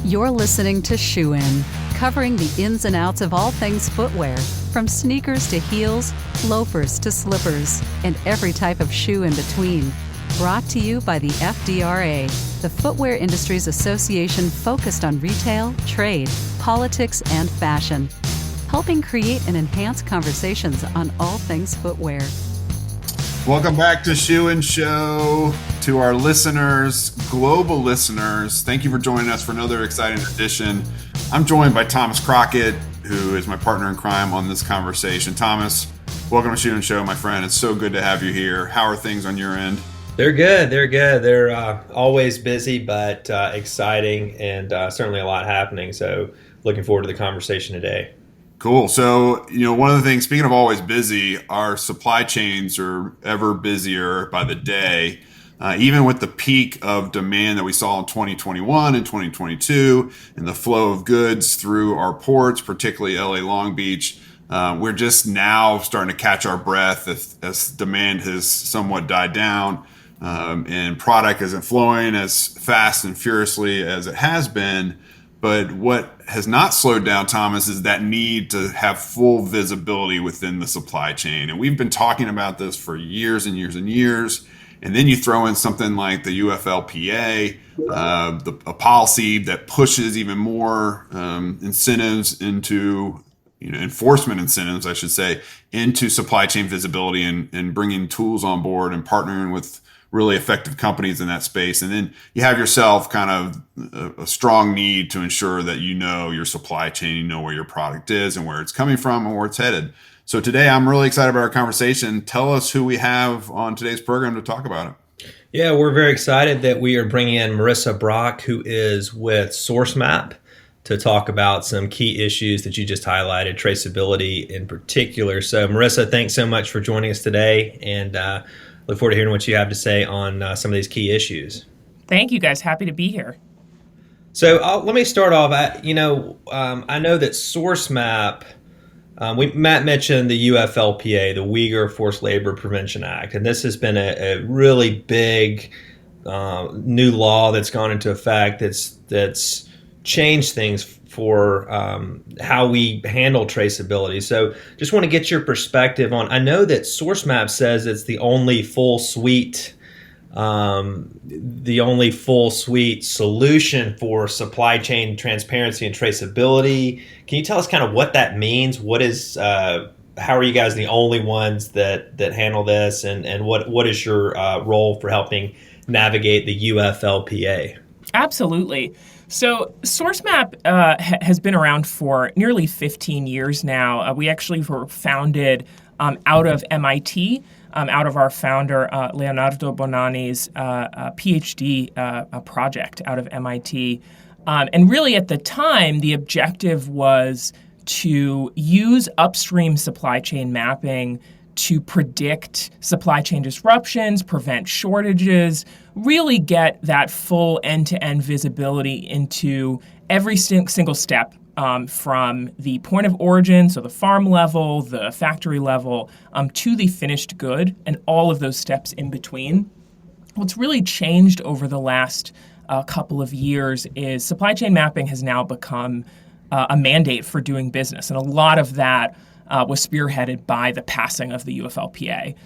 You're listening to Shoe In, covering the ins and outs of all things footwear, from sneakers to heels, loafers to slippers, and every type of shoe in between. Brought to you by the FDRA, the Footwear Industries Association focused on retail, trade, politics, and fashion, helping create and enhance conversations on all things footwear. Welcome back to Shoe and Show. To our listeners, global listeners, thank you for joining us for another exciting edition. I'm joined by Thomas Crockett, who is my partner in crime on this conversation. Thomas, welcome to Shoe and Show, my friend. It's so good to have you here. How are things on your end? They're good. They're always busy, but exciting, and certainly a lot happening. So looking forward to the conversation today. Cool. So, one of the things, speaking of always busy, our supply chains are ever busier by the day. Even with the peak of demand that we saw in 2021 and 2022 and the flow of goods through our ports, particularly LA Long Beach, we're just now starting to catch our breath as demand has somewhat died down and product isn't flowing as fast and furiously as it has been. But what has not slowed down, Thomas, is that need to have full visibility within the supply chain. And we've been talking about this for years and years and years. And then you throw in something like the UFLPA, a policy that pushes even more incentives into, enforcement incentives, I should say, into supply chain visibility and bringing tools on board and partnering with really effective companies in that space. And then you have yourself kind of a strong need to ensure that you know your supply chain, you know where your product is and where it's coming from and where it's headed. So today I'm really excited about our conversation. Tell us who we have on today's program to talk about it. Yeah, we're very excited that we are bringing in Marissa Brock, who is with Sourcemap, to talk about some key issues that you just highlighted, traceability in particular. So Marissa, thanks so much for joining us today, and look forward to hearing what you have to say on some of these key issues. Thank you, guys. Happy to be here. So let me start off. I know that Sourcemap, Matt mentioned the UFLPA, the Uyghur Forced Labor Prevention Act, and this has been a really big new law that's gone into effect that's changed things for how we handle traceability. So just want to get your perspective on, I know that Sourcemap says it's the only full suite solution for supply chain transparency and traceability. Can you tell us kind of what that means? What is, how are you guys the only ones that handle this? And what is your role for helping navigate the UFLPA? Absolutely. So Sourcemap has been around for nearly 15 years now. We actually were founded out of MIT, out of our founder, Leonardo Bonanni's PhD project out of MIT. And really at the time, the objective was to use upstream supply chain mapping to predict supply chain disruptions, prevent shortages, really get that full end-to-end visibility into every single step from the point of origin, so the farm level, the factory level, to the finished good, and all of those steps in between. What's really changed over the last couple of years is supply chain mapping has now become a mandate for doing business, and a lot of that was spearheaded by the passing of the UFLPA.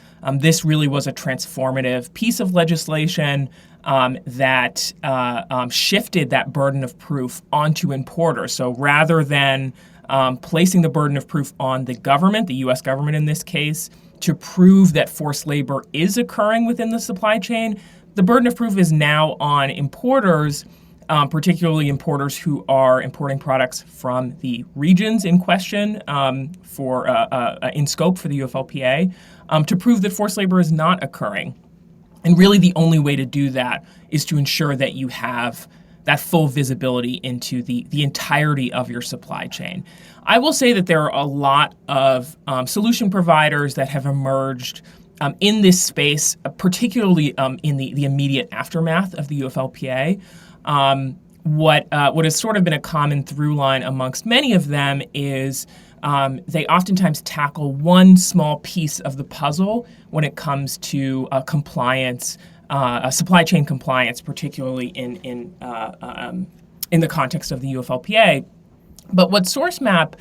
This really was a transformative piece of legislation that shifted that burden of proof onto importers. So rather than placing the burden of proof on the government, the U.S. government in this case, to prove that forced labor is occurring within the supply chain, the burden of proof is now on importers, particularly importers who are importing products from the regions in question in scope for the UFLPA, to prove that forced labor is not occurring. And really the only way to do that is to ensure that you have that full visibility into the entirety of your supply chain. I will say that there are a lot of solution providers that have emerged in this space, particularly in the immediate aftermath of the UFLPA. What has sort of been a common through line amongst many of them is they oftentimes tackle one small piece of the puzzle when it comes to compliance, supply chain compliance, particularly in in the context of the UFLPA. But what Sourcemap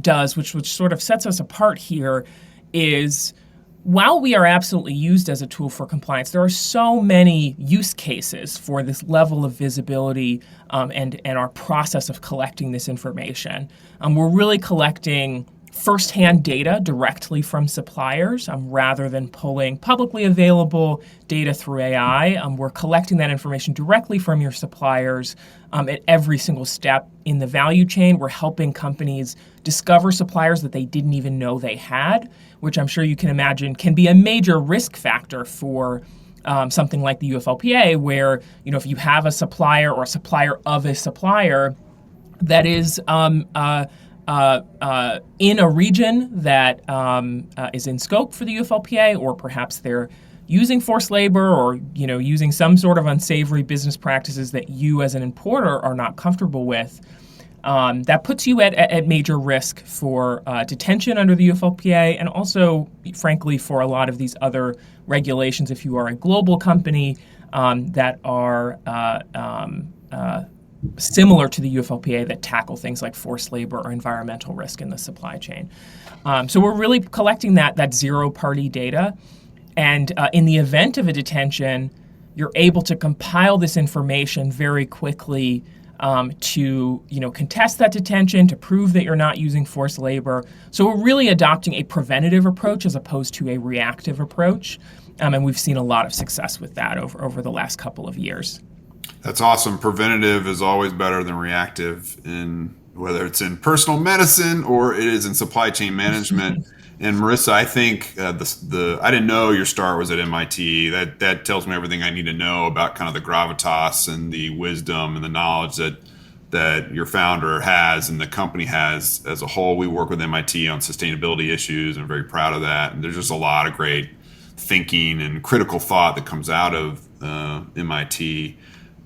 does, which sort of sets us apart here, is while we are absolutely used as a tool for compliance, there are so many use cases for this level of visibility and our process of collecting this information. We're really collecting firsthand data directly from suppliers rather than pulling publicly available data through AI. We're collecting that information directly from your suppliers at every single step in the value chain. We're helping companies discover suppliers that they didn't even know they had, which I'm sure you can imagine can be a major risk factor for something like the UFLPA, where if you have a supplier or a supplier of a supplier that is in a region that is in scope for the UFLPA, or perhaps they're using forced labor or using some sort of unsavory business practices that you as an importer are not comfortable with, that puts you at major risk for detention under the UFLPA, and also, frankly, for a lot of these other regulations if you are a global company that are similar to the UFLPA that tackle things like forced labor or environmental risk in the supply chain. So we're really collecting that zero-party data. And in the event of a detention, you're able to compile this information very quickly to contest that detention, to prove that you're not using forced labor. So we're really adopting a preventative approach as opposed to a reactive approach. And we've seen a lot of success with that over the last couple of years. That's awesome. Preventative is always better than reactive, whether it's in personal medicine or it is in supply chain management. And Marissa, I think I didn't know your start was at MIT. That tells me everything I need to know about kind of the gravitas and the wisdom and the knowledge that your founder has and the company has as a whole. We work with MIT on sustainability issues, and I'm very proud of that. And there's just a lot of great thinking and critical thought that comes out of MIT.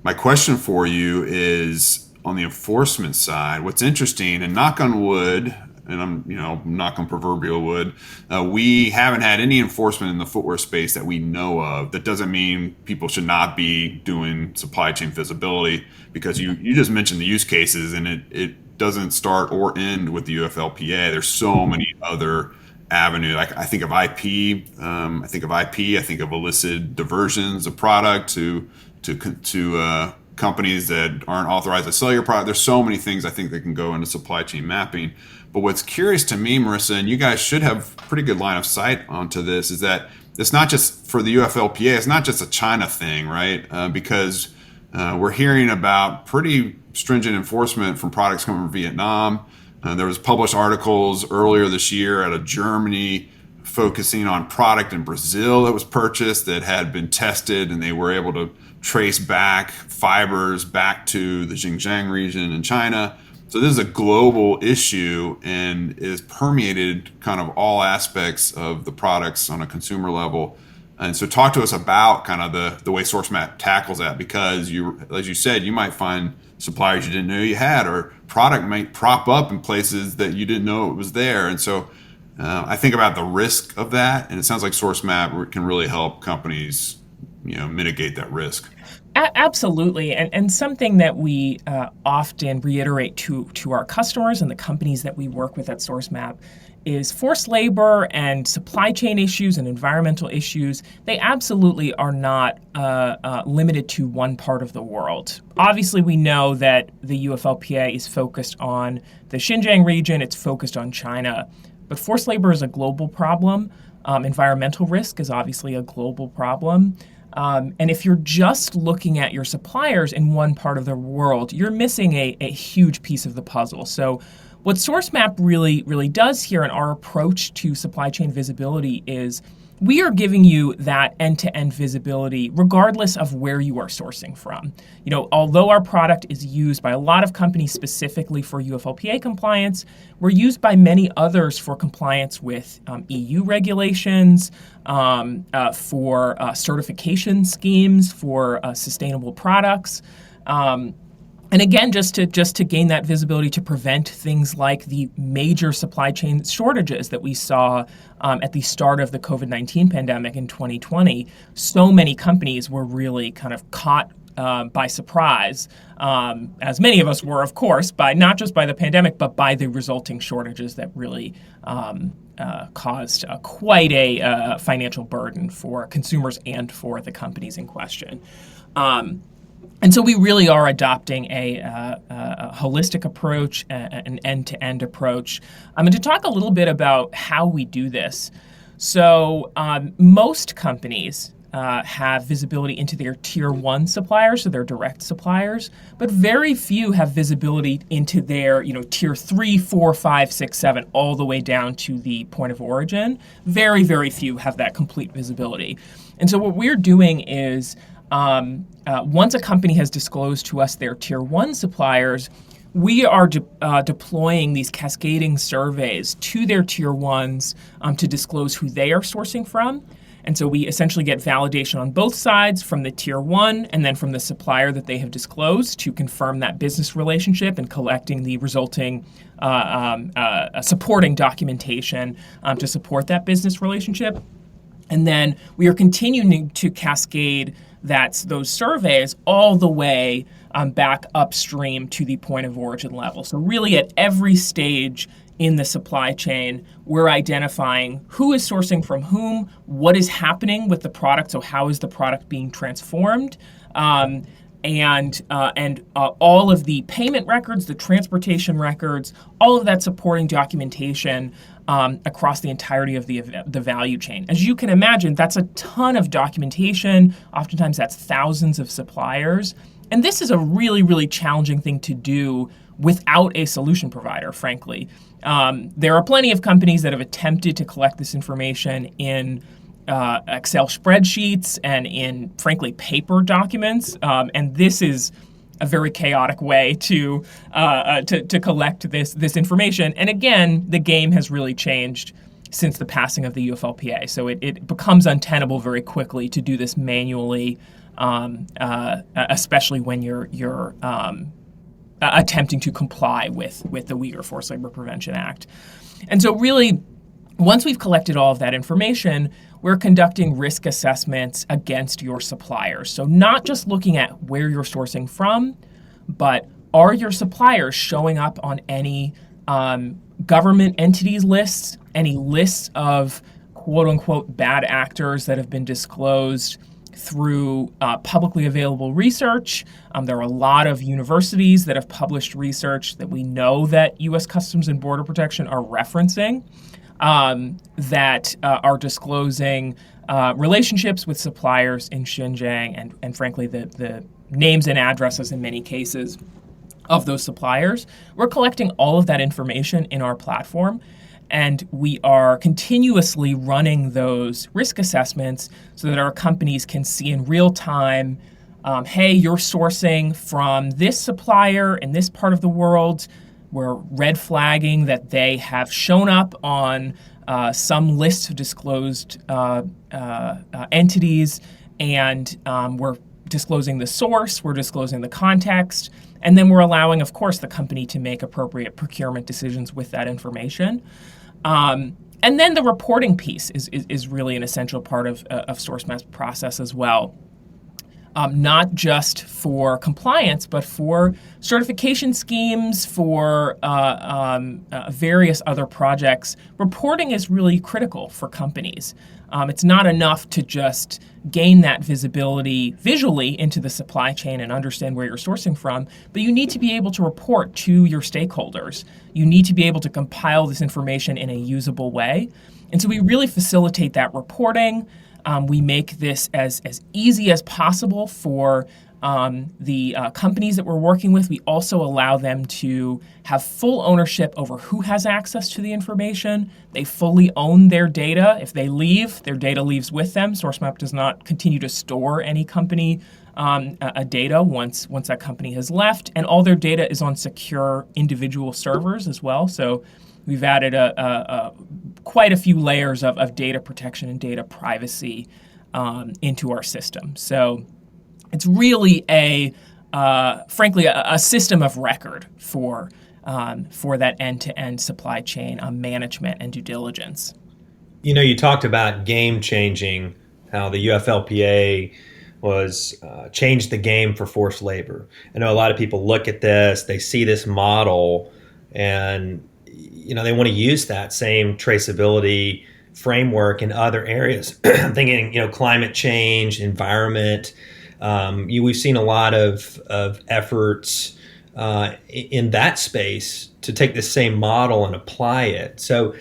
My question for you is on the enforcement side. What's interesting, and knock on wood, and I'm knock on proverbial wood, we haven't had any enforcement in the footwear space that we know of. That doesn't mean people should not be doing supply chain visibility, because you just mentioned the use cases, and it doesn't start or end with the UFLPA. There's so many other avenues. I think of IP. I think of illicit diversions of product to companies that aren't authorized to sell your product. There's so many things I think that can go into supply chain mapping. But what's curious to me, Marissa, and you guys should have pretty good line of sight onto this, is that it's not just for the UFLPA. It's not just a China thing, right? Because we're hearing about pretty stringent enforcement from products coming from Vietnam. There was published articles earlier this year out of Germany focusing on product in Brazil that was purchased that had been tested, and they were able to trace back fibers back to the Xinjiang region in China. So this is a global issue and is permeated kind of all aspects of the products on a consumer level. And so talk to us about kind of the way Sourcemap tackles that, because as you said, you might find suppliers you didn't know you had, or product might prop up in places that you didn't know it was there. And so I think about the risk of that, and it sounds like Sourcemap can really help companies mitigate that risk. Absolutely. And something that we often reiterate to our customers and the companies that we work with at Sourcemap is forced labor and supply chain issues and environmental issues. They absolutely are not limited to one part of the world. Obviously, we know that the UFLPA is focused on the Xinjiang region. It's focused on China. But forced labor is a global problem. Environmental risk is obviously a global problem. And if you're just looking at your suppliers in one part of the world, you're missing a huge piece of the puzzle. So what Sourcemap really does here in our approach to supply chain visibility is we are giving you that end-to-end visibility regardless of where you are sourcing from. Although our product is used by a lot of companies specifically for UFLPA compliance, we're used by many others for compliance with EU regulations, for certification schemes for sustainable products. And again, just to gain that visibility to prevent things like the major supply chain shortages that we saw at the start of the COVID-19 pandemic in 2020. So many companies were really kind of caught by surprise, as many of us were, of course, by not just by the pandemic, but by the resulting shortages that really caused quite a financial burden for consumers and for the companies in question. And so we really are adopting a holistic approach, an end-to-end approach. And to talk a little bit about how we do this. So most companies have visibility into their tier 1 suppliers, so their direct suppliers, but very few have visibility into their tier 3, 4, 5, 6, 7, all the way down to the point of origin. Very, very few have that complete visibility. And so what we're doing is once a company has disclosed to us their tier 1 suppliers, we are deploying these cascading surveys to their tier 1s to disclose who they are sourcing from. And so we essentially get validation on both sides from the tier 1 and then from the supplier that they have disclosed to confirm that business relationship and collecting the resulting supporting documentation to support that business relationship. And then we are continuing to cascade those surveys all the way back upstream to the point of origin level. So really at every stage in the supply chain, we're identifying who is sourcing from whom, what is happening with the product, so how is the product being transformed, and all of the payment records, the transportation records, all of that supporting documentation across the entirety of the value chain. As you can imagine, that's a ton of documentation. Oftentimes that's thousands of suppliers. And this is a really, really challenging thing to do without a solution provider, frankly. There are plenty of companies that have attempted to collect this information in Excel spreadsheets and in, frankly, paper documents. And this is a very chaotic way to collect this information. And again, the game has really changed since the passing of the UFLPA. So it becomes untenable very quickly to do this manually, especially when you're attempting to comply with the Uyghur Forced Labor Prevention Act. And so really, once we've collected all of that information, we're conducting risk assessments against your suppliers. So not just looking at where you're sourcing from, but are your suppliers showing up on any government entities lists, any lists of quote unquote bad actors that have been disclosed through publicly available research. There are a lot of universities that have published research that we know that U.S. Customs and Border Protection are referencing that are disclosing relationships with suppliers in Xinjiang and frankly, the names and addresses in many cases of those suppliers. We're collecting all of that information in our platform, and we are continuously running those risk assessments so that our companies can see in real time, hey, you're sourcing from this supplier in this part of the world. We're red flagging that they have shown up on some list of disclosed entities, and we're disclosing the source, we're disclosing the context, and then we're allowing, of course, the company to make appropriate procurement decisions with that information. And then the reporting piece is really an essential part of Sourcemap's process as well. Not just for compliance, but for certification schemes, for various other projects. Reporting is really critical for companies. It's not enough to just gain that visibility visually into the supply chain and understand where you're sourcing from, but you need to be able to report to your stakeholders. You need to be able to compile this information in a usable way. And so we really facilitate that reporting. We make this as easy as possible for the companies that we're working with. We also allow them to have full ownership over who has access to the information. They fully own their data. If they leave, their data leaves with them. Sourcemap does not continue to store any company data once that company has left. And all their data is on secure individual servers as well. So we've added quite a few layers of data protection and data privacy into our system. So it's really frankly, a system of record for that end-to-end supply chain management and due diligence. You talked about game changing, how the UFLPA was change the game for forced labor. I know a lot of people look at this, they see this model, and they want to use that same traceability framework in other areas. I'm thinking, climate change, environment. We've seen a lot of efforts in that space to take the same model and apply it. So,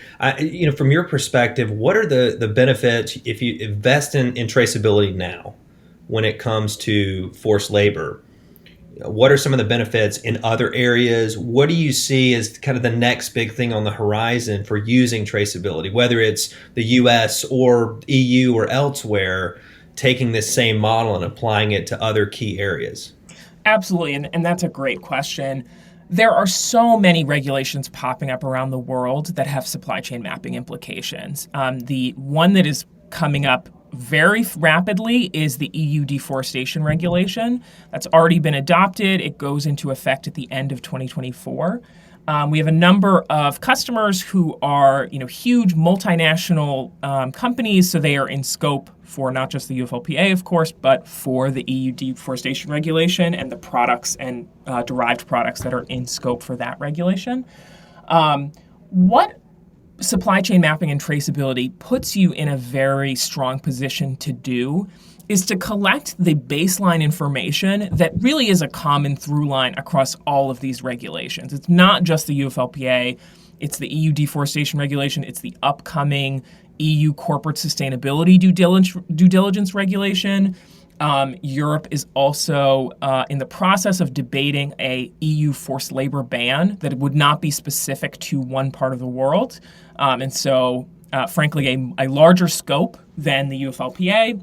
from your perspective, what are the benefits if you invest in traceability now when it comes to forced labor? What are some of the benefits in other areas? What do you see as kind of the next big thing on the horizon for using traceability, whether it's the US or EU or elsewhere, taking this same model and applying it to other key areas? Absolutely, and that's a great question. There are so many regulations popping up around the world that have supply chain mapping implications. The one that is coming up very rapidly is the EU deforestation regulation. That's already been adopted. It goes into effect at the end of 2024. We have a number of customers who are, huge multinational companies, so they are in scope for not just the UFLPA, of course, but for the EU deforestation regulation and the products and derived products that are in scope for that regulation. What supply chain mapping and traceability puts you in a very strong position to do is to collect the baseline information that really is a common through line across all of these regulations. It's not just the UFLPA, it's the EU deforestation regulation, it's the upcoming EU corporate sustainability due diligence regulation. Europe is also in the process of debating a EU forced labor ban that would not be specific to one part of the world. Frankly, a larger scope than the UFLPA.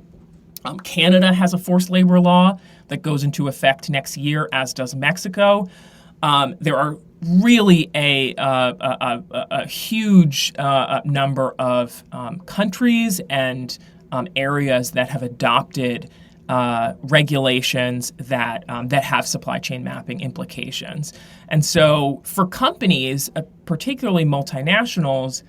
Canada has a forced labor law that goes into effect next year, as does Mexico. There are really a huge number of countries and areas that have adopted regulations that have supply chain mapping implications. And so for companies, particularly multinationals,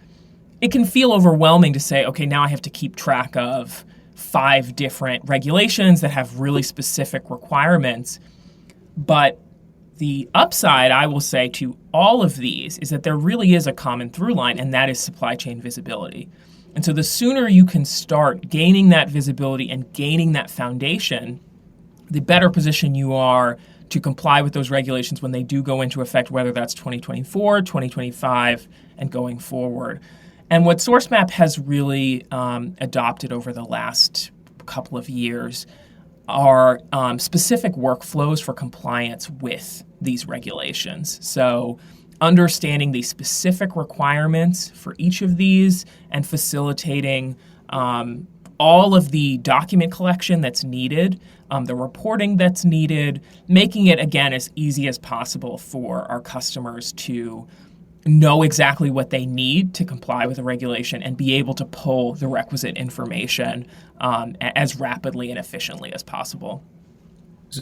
it can feel overwhelming to say, okay, now I have to keep track of 5 different regulations that have really specific requirements. But the upside, I will say, to all of these is that there really is a common through line, and that is supply chain visibility. And so the sooner you can start gaining that visibility and gaining that foundation, the better position you are to comply with those regulations when they do go into effect, whether that's 2024, 2025, and going forward. And what Sourcemap has really adopted over the last couple of years are specific workflows for compliance with these regulations. So understanding the specific requirements for each of these and facilitating all of the document collection that's needed, the reporting that's needed, making it, again, as easy as possible for our customers to know exactly what they need to comply with a regulation and be able to pull the requisite information as rapidly and efficiently as possible.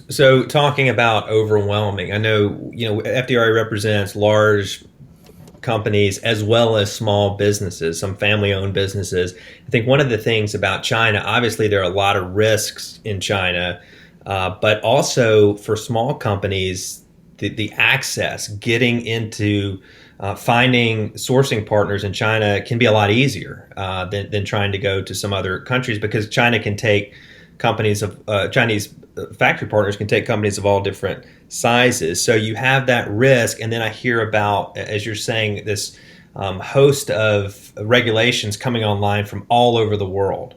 So talking about overwhelming, I know, FDRA represents large companies as well as small businesses, some family-owned businesses. I think one of the things about China, obviously there are a lot of risks in China, but also for small companies, the access, getting into finding sourcing partners in China can be a lot easier than trying to go to some other countries, because China can take companies of Chinese factory partners can take companies of all different sizes. So you have that risk. And then I hear about, as you're saying, this host of regulations coming online from all over the world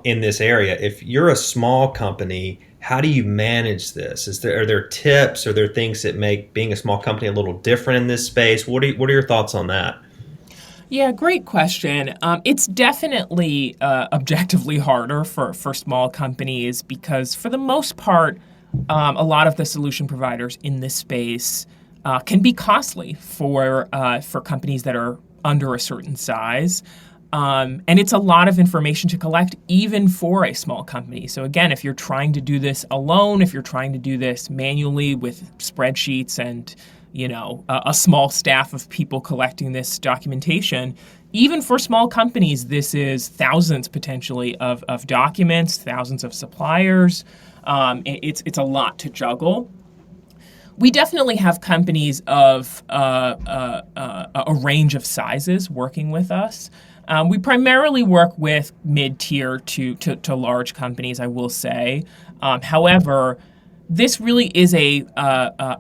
in this area. If you're a small company, how do you manage this? Are there tips? Are there things that make being a small company a little different in this space? What are your thoughts on that? Yeah, great question. It's definitely objectively harder for small companies because, for the most part, a lot of the solution providers in this space can be costly for companies that are under a certain size. And it's a lot of information to collect, even for a small company. So again, if you're trying to do this alone, if you're trying to do this manually with spreadsheets and a small staff of people collecting this documentation. Even for small companies, this is thousands potentially of documents, thousands of suppliers. It's a lot to juggle. We definitely have companies of a range of sizes working with us. We primarily work with mid-tier to large companies, I will say. However, this really is a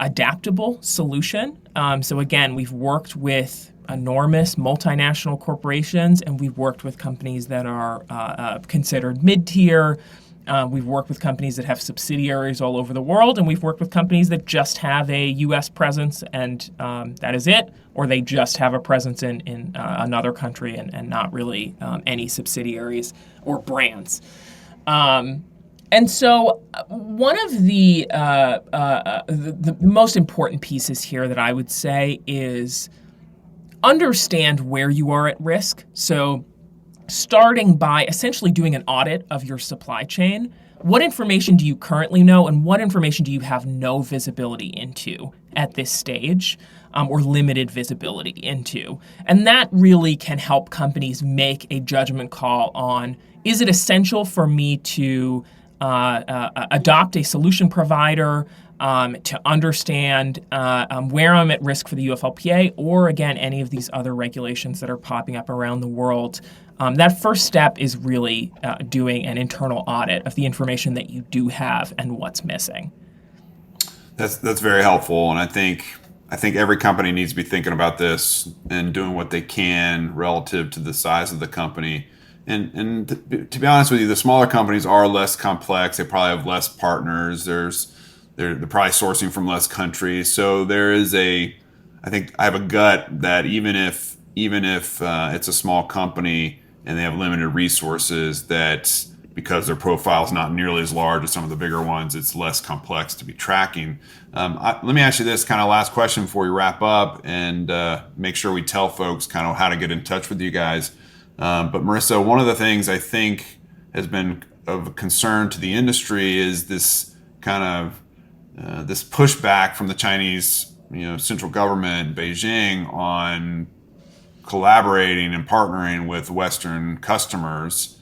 adaptable solution. So again, we've worked with enormous multinational corporations, and we've worked with companies that are considered mid-tier. We've worked with companies that have subsidiaries all over the world, and we've worked with companies that just have a U.S. presence, and that is it, or they just have a presence in another country and not really any subsidiaries or brands. And so one of the most important pieces here that I would say is understand where you are at risk. So starting by essentially doing an audit of your supply chain. What information do you currently know, and what information do you have no visibility into at this stage, or limited visibility into? And that really can help companies make a judgment call on, is it essential for me to adopt a solution provider to understand where I'm at risk for the UFLPA, or again, any of these other regulations that are popping up around the world. That first step is really doing an internal audit of the information that you do have and what's missing. That's very helpful, and I think every company needs to be thinking about this and doing what they can relative to the size of the company. And to be honest with you, the smaller companies are less complex. They probably have less partners. They're probably sourcing from less countries. So there is I think I have a gut that even if it's a small company and they have limited resources, that because their profile is not nearly as large as some of the bigger ones, it's less complex to be tracking. Let me ask you this kind of last question before we wrap up, and make sure we tell folks kind of how to get in touch with you guys. But Marissa, one of the things I think has been of concern to the industry is this kind of this pushback from the Chinese, central government, Beijing, on collaborating and partnering with Western customers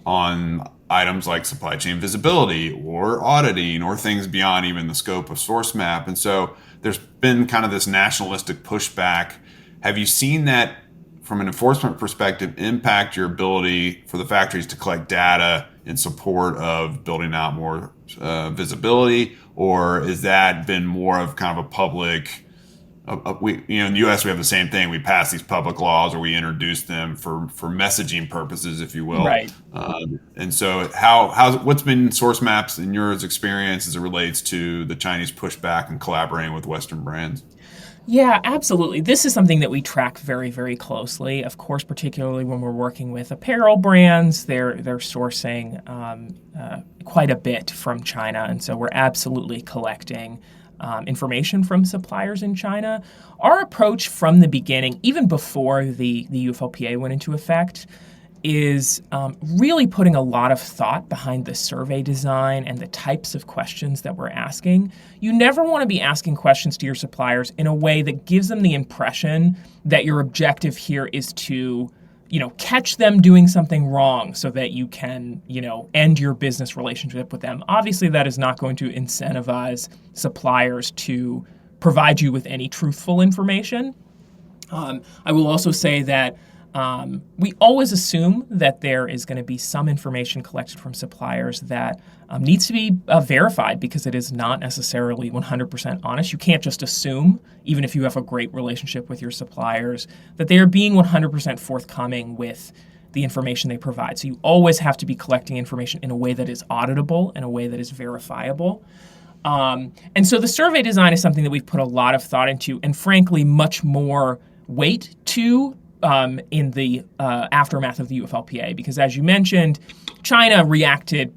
on items like supply chain visibility or auditing or things beyond even the scope of Sourcemap. And so there's been kind of this nationalistic pushback. Have you seen that from an enforcement perspective impact your ability for the factories to collect data in support of building out more visibility, or has that been more of kind of a public? In the U.S. we have the same thing. We pass these public laws, or we introduce them for messaging purposes, if you will. Right. And so, what's been Sourcemap's in your experience as it relates to the Chinese pushback and collaborating with Western brands? Yeah, absolutely. This is something that we track very, very closely. Of course, particularly when we're working with apparel brands, they're sourcing quite a bit from China, and so we're absolutely collecting information from suppliers in China. Our approach from the beginning, even before the UFLPA went into effect, is really putting a lot of thought behind the survey design and the types of questions that we're asking. You never want to be asking questions to your suppliers in a way that gives them the impression that your objective here is to, catch them doing something wrong so that you can, end your business relationship with them. Obviously, that is not going to incentivize suppliers to provide you with any truthful information. I will also say that we always assume that there is going to be some information collected from suppliers that needs to be verified, because it is not necessarily 100% honest. You can't just assume, even if you have a great relationship with your suppliers, that they are being 100% forthcoming with the information they provide. So you always have to be collecting information in a way that is auditable, in a way that is verifiable. And so the survey design is something that we've put a lot of thought into, and frankly, much more weight to in the aftermath of the UFLPA, because as you mentioned, China reacted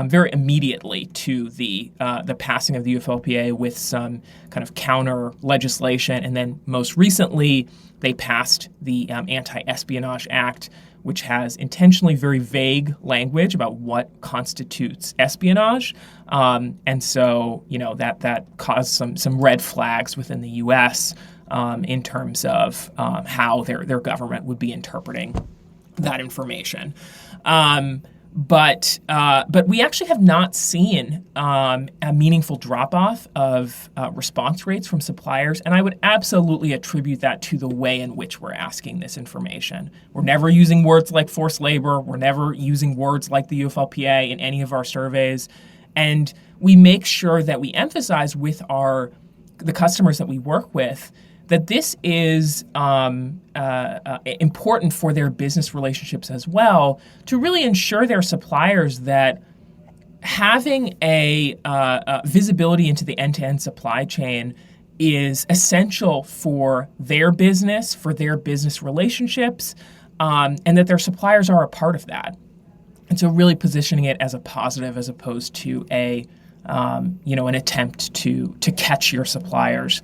very immediately to the passing of the UFLPA with some kind of counter legislation, and then most recently they passed the Anti-Espionage Act, which has intentionally very vague language about what constitutes espionage. And so, that caused some red flags within the U.S. In terms of how their government would be interpreting that information. But we actually have not seen a meaningful drop-off of response rates from suppliers, and I would absolutely attribute that to the way in which we're asking this information. We're never using words like forced labor. We're never using words like the UFLPA in any of our surveys, and we make sure that we emphasize with the customers that we work with that this is important for their business relationships as well, to really ensure their suppliers that having a visibility into the end-to-end supply chain is essential for their business relationships, and that their suppliers are a part of that. And so really positioning it as a positive as opposed to an attempt to catch your suppliers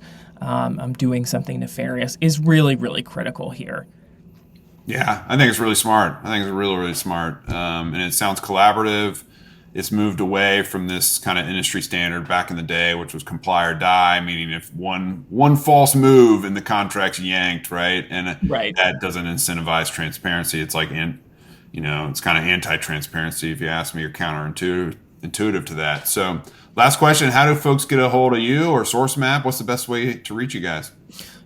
doing something nefarious is really, really critical here. Yeah, I think it's really smart. I think it's really, really smart. And it sounds collaborative. It's moved away from this kind of industry standard back in the day, which was comply or die, meaning if one false move and the contract's yanked, right? And that doesn't incentivize transparency. It's like, it's kind of anti-transparency, if you ask me, or counterintuitive to that. So last question, how do folks get a hold of you or Sourcemap? What's the best way to reach you guys?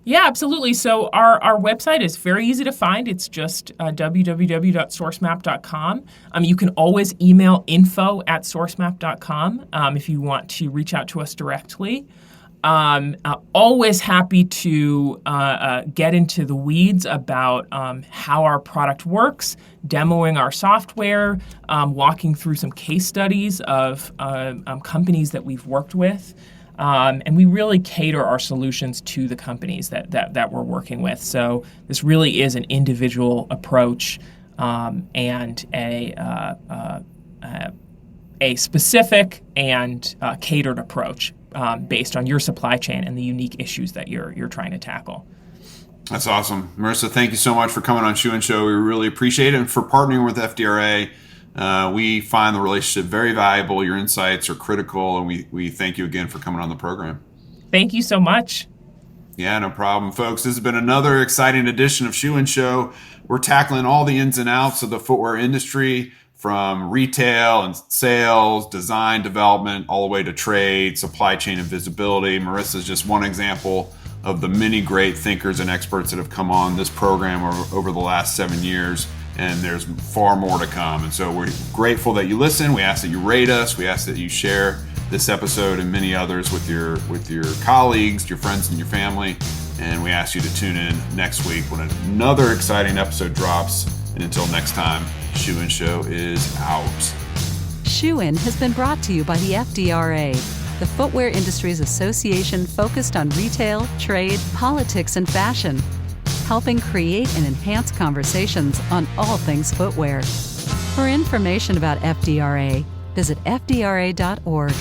Yeah, absolutely. So our website is very easy to find. It's just www.sourcemap.com. You can always email info@sourcemap.com if you want to reach out to us directly. Always happy to get into the weeds about how our product works, demoing our software, walking through some case studies of companies that we've worked with. And we really cater our solutions to the companies that we're working with. So this really is an individual approach and a specific and catered approach based on your supply chain and the unique issues that you're trying to tackle. That's awesome. Marissa, thank you so much for coming on Shoe and Show. We really appreciate it. And for partnering with FDRA, we find the relationship very valuable. Your insights are critical, and we thank you again for coming on the program. Thank you so much. Yeah, no problem, folks. This has been another exciting edition of Shoe and Show. We're tackling all the ins and outs of the footwear industry, from retail and sales, design, development, all the way to trade, supply chain, and visibility. Marissa is just one example of the many great thinkers and experts that have come on this program over the last 7 years, and there's far more to come. And so we're grateful that you listen. We ask that you rate us. We ask that you share this episode and many others with your colleagues, your friends, and your family. And we ask you to tune in next week when another exciting episode drops. And until next time, Shoe and Show is out. Shoe In has been brought to you by the FDRA, the Footwear Industries Association focused on retail, trade, politics, and fashion, helping create and enhance conversations on all things footwear. For information about FDRA, visit fdra.org.